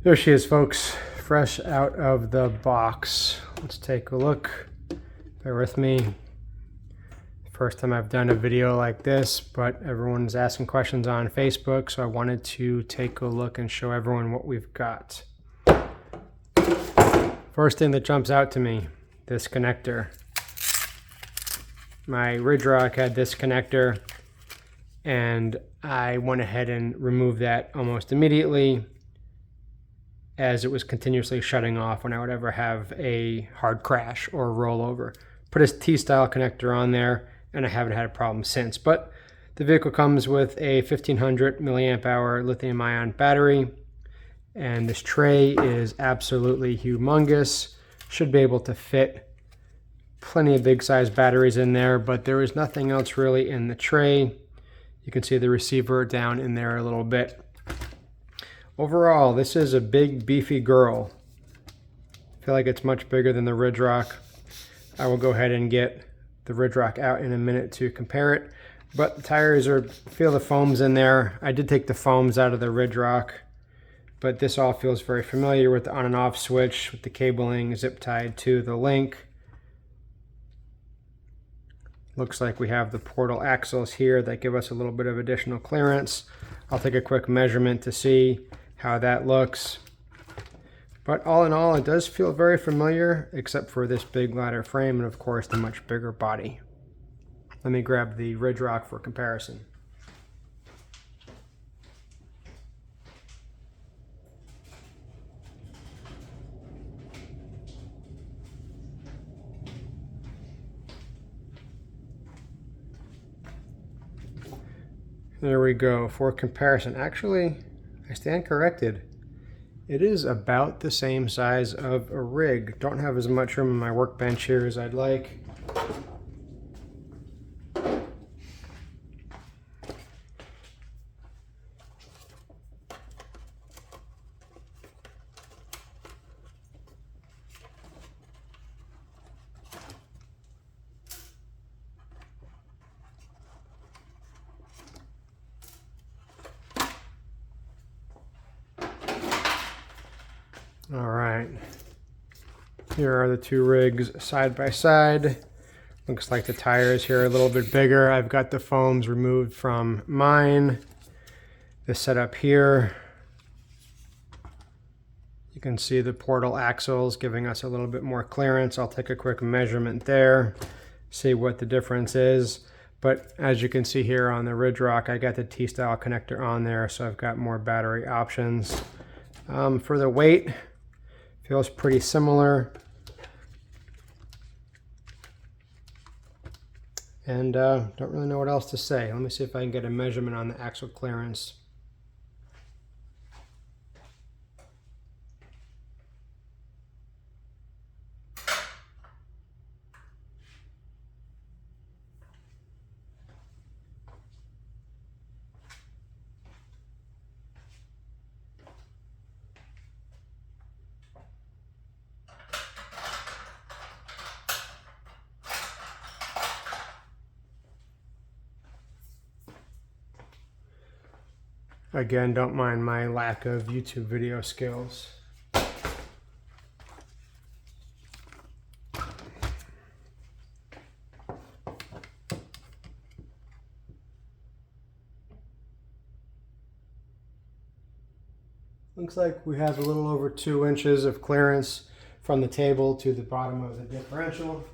There she is, folks, fresh out of the box. Let's take a look. Bear with me. First time I've done a video like this, but everyone's asking questions on Facebook, so I wanted to take a look and show everyone what we've got. First thing that jumps out to me, this connector. My Ridgerunner had this connector, and I went ahead and removed that almost immediately, as it was continuously shutting off when I would ever have a hard crash or rollover. Put a T-style connector on there, and I haven't had a problem since. But the vehicle comes with a 1500 milliamp hour lithium ion battery, and this tray is absolutely humongous. Should be able to fit plenty of big size batteries in there, but there is nothing else really in the tray. You can see the receiver down in there a little bit. Overall, this is a big, beefy girl. I feel like it's much bigger than the Ridgerunner. I will go ahead and get the Ridgerunner out in a minute to compare it. But the tires feel the foams in there. I did take the foams out of the Ridgerunner, but this all feels very familiar with the on and off switch, with the cabling zip tied to the link. Looks like we have the portal axles here that give us a little bit of additional clearance. I'll take a quick measurement to see how that looks. But all in all, it does feel very familiar, except for this big ladder frame and of course the much bigger body. Let me grab the Ridgerunner for comparison. There we go, for comparison. Actually, I stand corrected. It is about the same size of a rig. Don't have as much room in my workbench here as I'd like. All right, here are the two rigs side by side. Looks like the tires here are a little bit bigger. I've got the foams removed from mine. This setup here, you can see the portal axles giving us a little bit more clearance. I'll take a quick measurement there, see what the difference is. But as you can see here on the Ridgerunner, I got the T-style connector on there, so I've got more battery options. For the weight, feels pretty similar. And don't really know what else to say. Let me see if I can get a measurement on the axle clearance. Again, don't mind my lack of YouTube video skills. Looks like we have a little over 2 inches of clearance from the table to the bottom of the differential.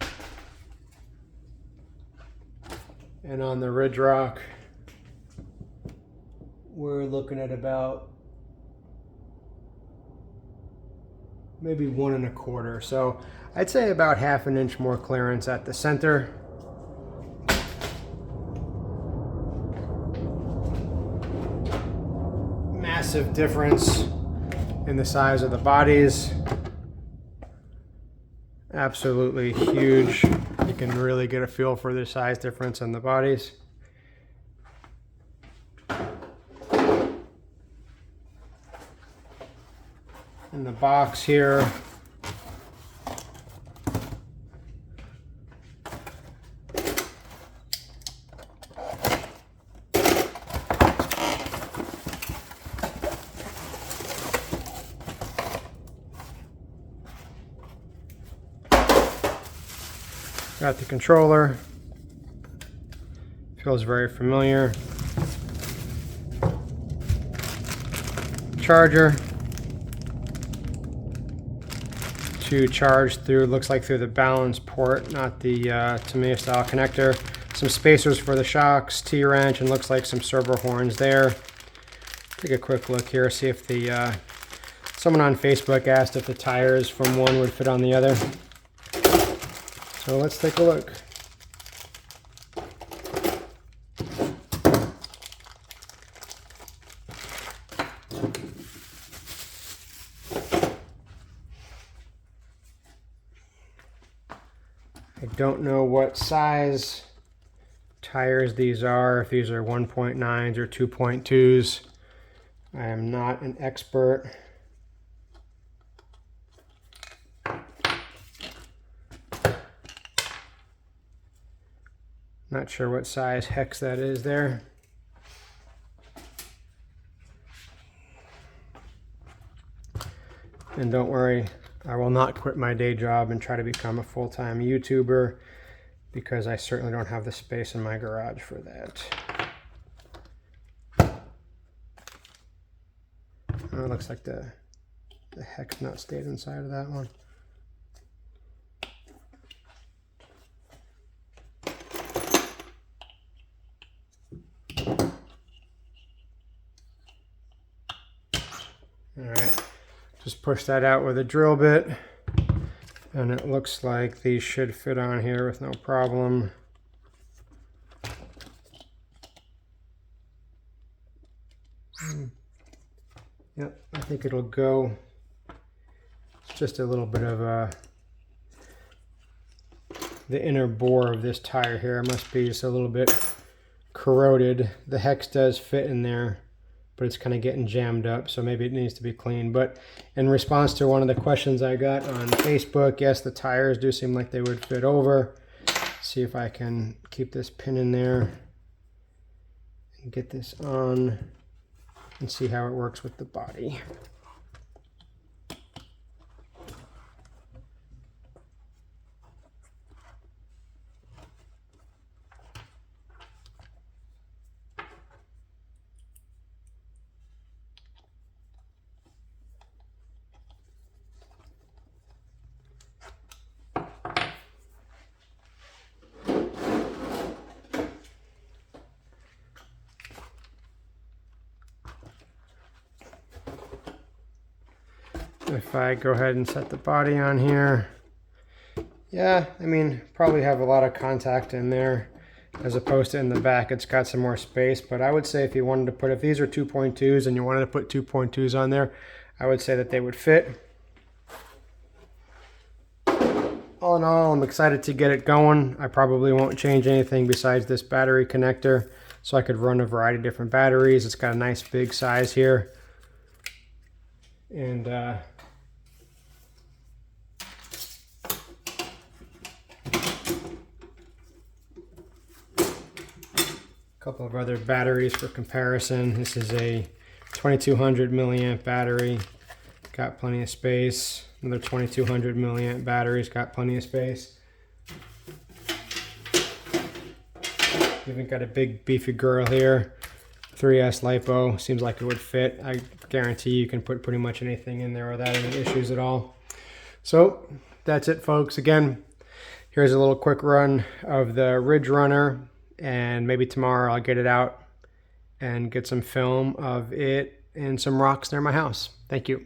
And on the Ridgerunner, we're looking at about maybe 1 1/4. So I'd say about 1/2 inch more clearance at the center. Massive difference in the size of the bodies. Absolutely huge. You can really get a feel for the size difference in the bodies. In the box here, Got the controller. Feels very familiar. Charger to charge through, looks like through the balance port, not the Tamiya style connector. Some spacers for the shocks, T-wrench, and looks like some servo horns there. Take a quick look here, see if the someone on Facebook asked if the tires from one would fit on the other. So let's take a look. I don't know what size tires these are, if these are 1.9s or 2.2s. I am not an expert. Not sure what size hex that is there. And don't worry, I will not quit my day job and try to become a full-time YouTuber, because I certainly don't have the space in my garage for that. Oh, it looks like the hex nut stayed inside of that one. Alright, just push that out with a drill bit, and it looks like these should fit on here with no problem. Yep, I think it'll go. It's just a little bit of the inner bore of this tire here must be just a little bit corroded. The hex does fit in there, but it's kind of getting jammed up, so maybe it needs to be cleaned. But in response to one of the questions I got on Facebook, yes, the tires do seem like they would fit over. See if I can keep this pin in there and get this on and see how it works with the body. If I go ahead and set the body on here, yeah, I mean, probably have a lot of contact in there as opposed to in the back. It's got some more space, but I would say if you wanted to put, if these are 2.2s and you wanted to put 2.2s on there, I would say that they would fit. All in all, I'm excited to get it going. I probably won't change anything besides this battery connector, so I could run a variety of different batteries. It's got a nice big size here. And couple of other batteries for comparison. This is a 2200 milliamp battery, got plenty of space. Another 2200 milliamp battery's got plenty of space. Even got a big beefy girl here, 3S lipo. Seems like it would fit. I guarantee you can put pretty much anything in there without any issues at all. So that's it, folks. Again, here's a little quick run of the Ridgerunner, and maybe tomorrow I'll get it out and get some film of it and some rocks near my house. Thank you.